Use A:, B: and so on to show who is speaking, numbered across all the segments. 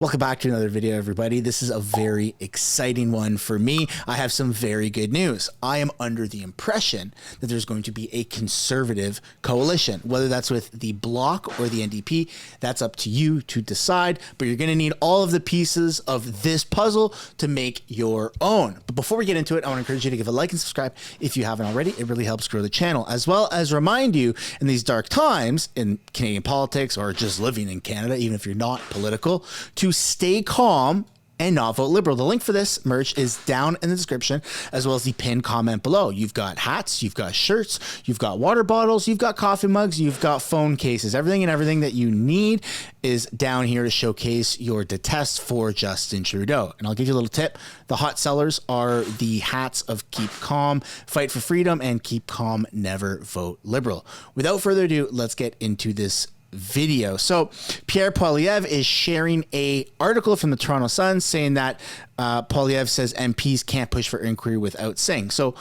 A: Welcome back to another video, everybody. This is a very exciting one for me. I have some very good news. I am under the impression that there's going to be a conservative coalition, whether that's with the Bloc or the NDP. That's up to you to decide, but you're going to need all of the pieces of this puzzle to make your own. But before we get into it, I want to encourage you to give a like and subscribe if you haven't already. It really helps grow the channel, as well as remind you in these dark times in Canadian politics or just living in Canada, even if you're not political, to stay calm and not vote Liberal. The link for this merch is down in the description, as well as the pinned comment below. You've got hats, you've got shirts, you've got water bottles, you've got coffee mugs, you've got phone cases. Everything that you need is down here to showcase your detest for Justin Trudeau. And I'll give you a little tip. The hot sellers are the hats of Keep Calm, Fight for Freedom, and Keep Calm, Never Vote Liberal. Without further ado, let's get into this video. So Pierre Poilievre is sharing a article from the Toronto Sun saying that Poilievre says MPs can't push for inquiry without saying. So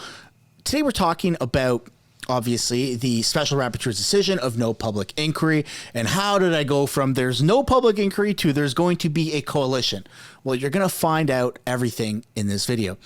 A: today we're talking about obviously the special rapporteur's decision of no public inquiry, and how did I go from there's no public inquiry to there's going to be a coalition? Well, you're going to find out everything in this video.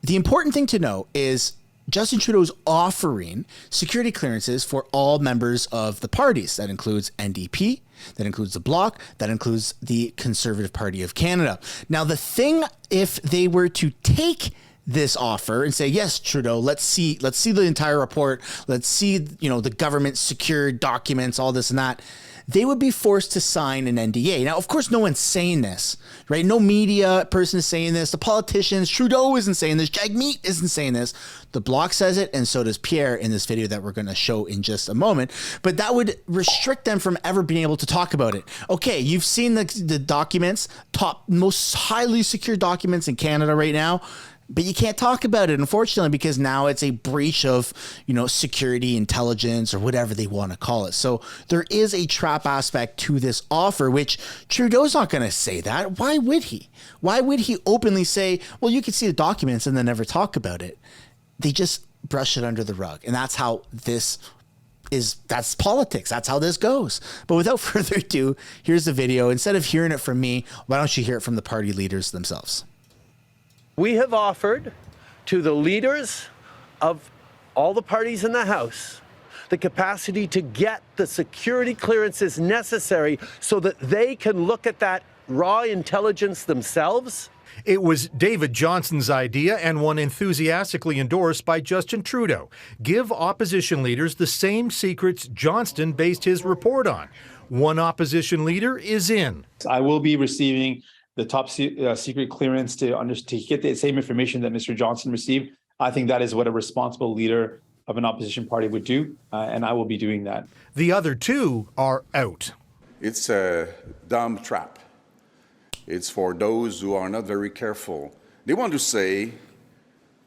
A: The important thing to know is Justin Trudeau's offering security clearances for all members of the parties. That includes NDP, that includes the Bloc, that includes the Conservative Party of Canada. Now, the thing, if they were to take this offer and say, yes, Trudeau, let's see the entire report, let's see, the government secured documents, all this and that, they would be forced to sign an NDA. Now, of course, no one's saying this, right? No media person is saying this. The politicians, Trudeau isn't saying this. Jagmeet isn't saying this. The Bloc says it, and so does Pierre in this video that we're going to show in just a moment. But that would restrict them from ever being able to talk about it. Okay, you've seen the documents, most highly secure documents in Canada right now, but you can't talk about it, unfortunately, because now it's a breach of, security, intelligence, or whatever they want to call it. So there is a trap aspect to this offer, which Trudeau's not going to say that. Why would he? Why would he openly say, well, you can see the documents and then never talk about it? They just brush it under the rug. And that's how that's politics. That's how this goes. But without further ado, here's the video. Instead of hearing it from me, why don't you hear it from the party leaders themselves?
B: We have offered to the leaders of all the parties in the House the capacity to get the security clearances necessary so that they can look at that raw intelligence themselves.
C: It was David Johnston's idea and one enthusiastically endorsed by Justin Trudeau. Give opposition leaders the same secrets Johnston based his report on. One opposition leader is in.
D: I will be receiving the top secret clearance to get the same information that Mr. Johnston received. I think that is what a responsible leader of an opposition party would do, and I will be doing that.
C: The other two are out.
E: It's a dumb trap. It's for those who are not very careful. They want to say,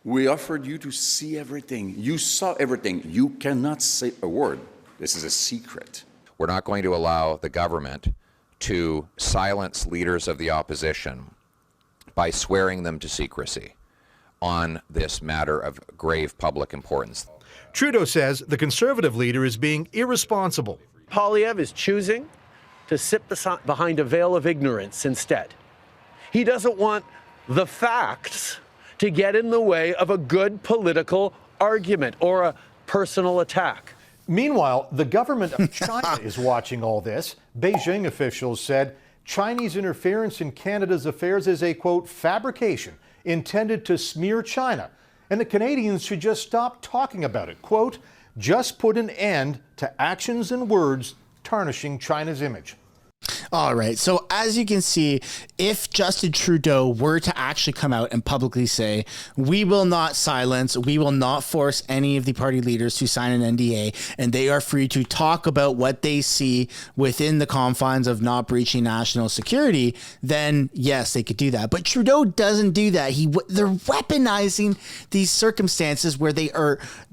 E: we offered you to see everything. You saw everything. You cannot say a word. This is a secret.
F: We're not going to allow the government to silence leaders of the opposition by swearing them to secrecy on this matter of grave public importance.
C: Trudeau says the Conservative leader is being irresponsible.
B: Poilievre is choosing to sit behind a veil of ignorance instead. He doesn't want the facts to get in the way of a good political argument or a personal attack.
C: Meanwhile, the government of China is watching all this. Beijing officials said Chinese interference in Canada's affairs is a, quote, fabrication intended to smear China, and the Canadians should just stop talking about it. Quote, just put an end to actions and words tarnishing China's image.
A: All right. So as you can see, if Justin Trudeau were to actually come out and publicly say, we will not silence, we will not force any of the party leaders to sign an NDA, and they are free to talk about what they see within the confines of not breaching national security, then yes, they could do that. But Trudeau doesn't do that. They're weaponizing these circumstances where they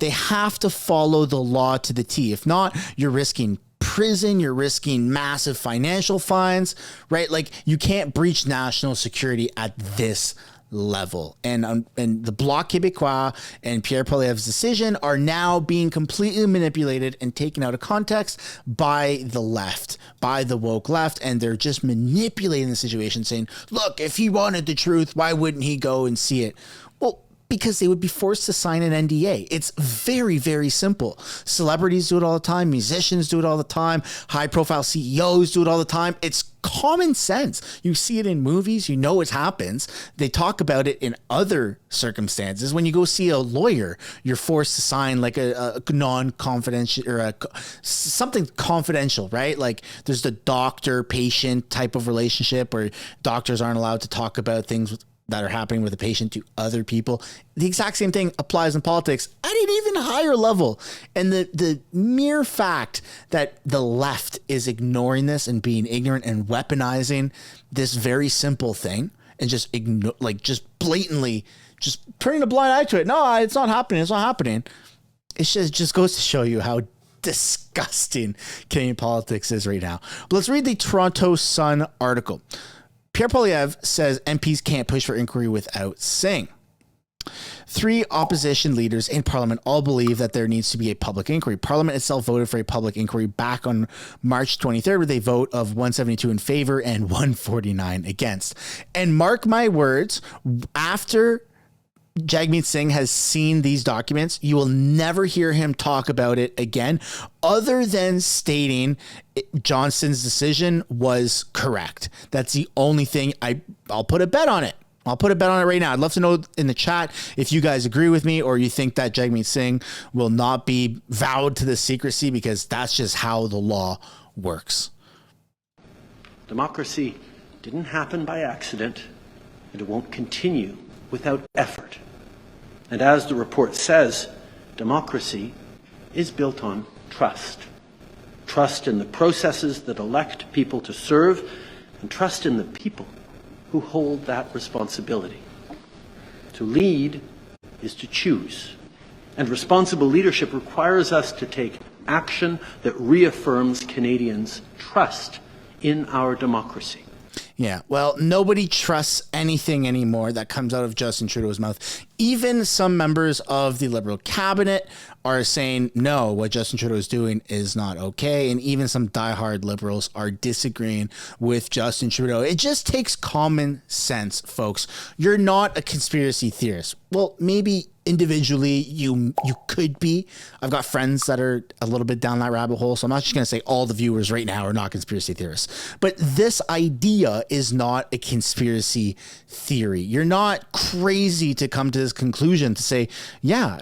A: have to follow the law to the T. If not, you're risking prison, you're risking massive financial fines, right? Like, you can't breach national security at this level. And the Bloc Québécois and Pierre Poilievre's decision are now being completely manipulated and taken out of context by the left, by the woke left. And they're just manipulating the situation, saying, look, if he wanted the truth, why wouldn't he go and see it? Well, because they would be forced to sign an NDA. It's very, very simple. Celebrities do it all the time. Musicians do it all the time. High-profile CEOs do it all the time. It's common sense. You see it in movies. You know it happens. They talk about it in other circumstances. When you go see a lawyer, you're forced to sign like a non-confidential or something confidential, right? Like there's the doctor-patient type of relationship where doctors aren't allowed to talk about things that are happening with a patient to other people. The exact same thing applies in politics at an even higher level. And the mere fact that the left is ignoring this and being ignorant and weaponizing this very simple thing and just just blatantly just turning a blind eye to it. No, it's not happening. It's not happening. It just goes to show you how disgusting Canadian politics is right now. But let's read the Toronto Sun article. Pierre Poilievre says MPs can't push for inquiry without saying. 3 opposition leaders in Parliament all believe that there needs to be a public inquiry. Parliament itself voted for a public inquiry back on March 23rd with a vote of 172 in favor and 149 against. And mark my words, after Jagmeet Singh has seen these documents, you will never hear him talk about it again, other than stating Johnson's decision was correct. That's the only thing. I'll put a bet on it. I'll put a bet on it right now. I'd love to know in the chat if you guys agree with me or you think that Jagmeet Singh will not be vowed to the secrecy, because that's just how the law works.
B: Democracy didn't happen by accident, and it won't continue without effort. And as the report says, democracy is built on trust. Trust in the processes that elect people to serve, and trust in the people who hold that responsibility. To lead is to choose. And responsible leadership requires us to take action that reaffirms Canadians' trust in our democracy.
A: Yeah, well, nobody trusts anything anymore that comes out of Justin Trudeau's mouth. Even some members of the Liberal cabinet are saying, no, what Justin Trudeau is doing is not okay. And even some diehard Liberals are disagreeing with Justin Trudeau. It just takes common sense, folks. You're not a conspiracy theorist. Well, maybe individually you could be. I've got friends that are a little bit down that rabbit hole, so I'm not just going to say all the viewers right now are not conspiracy theorists. But this idea is not a conspiracy theory. You're not crazy to come to this conclusion to say, yeah,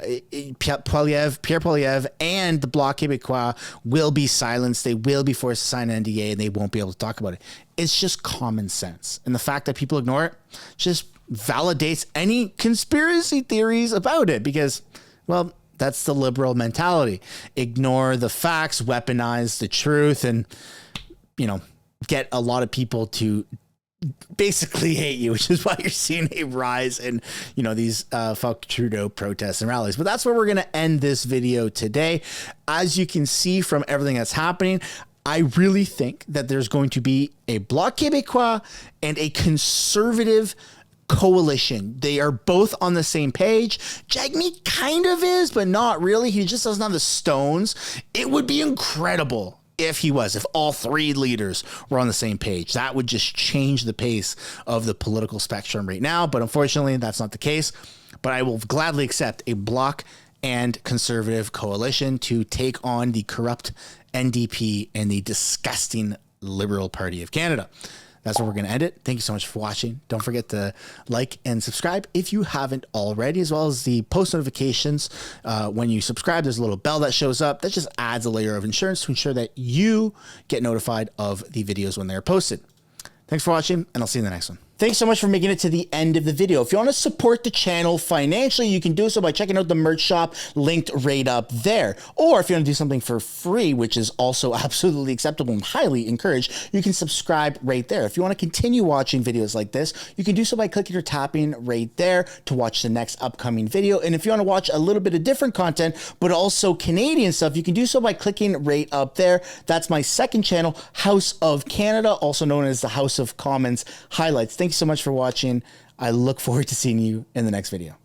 A: Pierre Poilievre and the Bloc Québécois will be silenced. They will be forced to sign an NDA and they won't be able to talk about it. It's just common sense. And the fact that people ignore it just validates any conspiracy theories about it, because, well, that's the Liberal mentality. Ignore the facts, weaponize the truth, and, get a lot of people to basically hate you, which is why you're seeing a rise in, these fuck Trudeau protests and rallies. But that's where we're going to end this video today. As you can see from everything that's happening, I really think that there's going to be a Bloc Québécois and a conservative coalition. They are both on the same page. Jagmeet kind of is, but not really. He just doesn't have the stones. It would be incredible if all 3 leaders were on the same page. That would just change the pace of the political spectrum right now. But unfortunately, that's not the case. But I will gladly accept a Bloc and conservative coalition to take on the corrupt NDP and the disgusting Liberal Party of Canada. That's where we're going to end it. Thank you so much for watching. Don't forget to like and subscribe if you haven't already, as well as the post notifications. When you subscribe, there's a little bell that shows up. That just adds a layer of insurance to ensure that you get notified of the videos when they're posted. Thanks for watching, and I'll see you in the next one. Thanks so much for making it to the end of the video. If you want to support the channel financially, you can do so by checking out the merch shop linked right up there. Or if you want to do something for free, which is also absolutely acceptable and highly encouraged, you can subscribe right there. If you want to continue watching videos like this, you can do so by clicking or tapping right there to watch the next upcoming video. And if you want to watch a little bit of different content, but also Canadian stuff, you can do so by clicking right up there. That's my second channel, House of Canada, also known as the House of Commons Highlights. Thanks so much for watching. I look forward to seeing you in the next video.